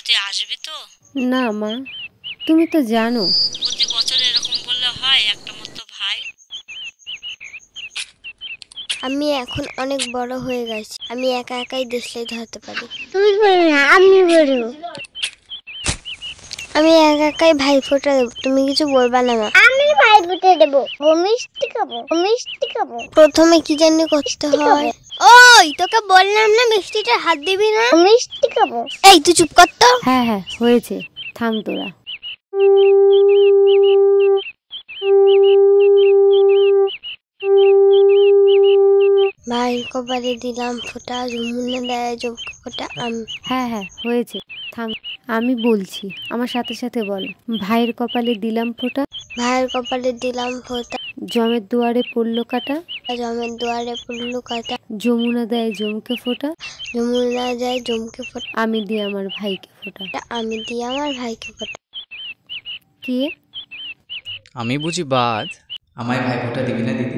তুই আসবি তো? না মা, তুমি তো জানো প্রতি বছর এরকম বললে হয়, একটা মতো ভাই। আমি এখন অনেক বড় হয়ে গেছি, আমি একা একাই দেশলাই ধরতে পারি। তুই বলো না, আমি বলবো। আমি একা একাই ভাই ফোঁটা দেবো, তুমি কিছু বলবা না মা। আমি ভাই ফুটে দেবো, ও মিষ্টি খাবো, ও মিষ্টি খাবো। প্রথমে কি জানি করতে হয়? ওই তোকে বললাম না মিষ্টিটা হাত দিবি না। ও মিষ্টি খাবো। এই তুই চুপ কর তো। হ্যাঁ হ্যাঁ হয়েছে, থাম তোরা। ভাই কপালে দিলাম ফোঁটা, যমুনা দেয় জমকে ফোঁটা। হ্যাঁ হ্যাঁ হয়েছে, থাম। আমি বলছি, আমার সাথে সাথে বল। ভাইয়ের কপালে দিলাম ফোঁটা, ভাইয়ের কপালে দিলাম ফোঁটা, জমের দুয়ারে পড়লো কাটা, জমের দুয়ারে পড়লো কাটা। যমুনা দেয় জমকে ফোঁটা, যমুনা যায় জমকে ফোঁটা, আমি দিই আমার ভাইকে ফোঁটা। আমি দিই আমার ভাইকে ফোঁটা। কে? আমি বুঝি বাদ, আমায় ভাই ফোঁটা দিবি না দিদি?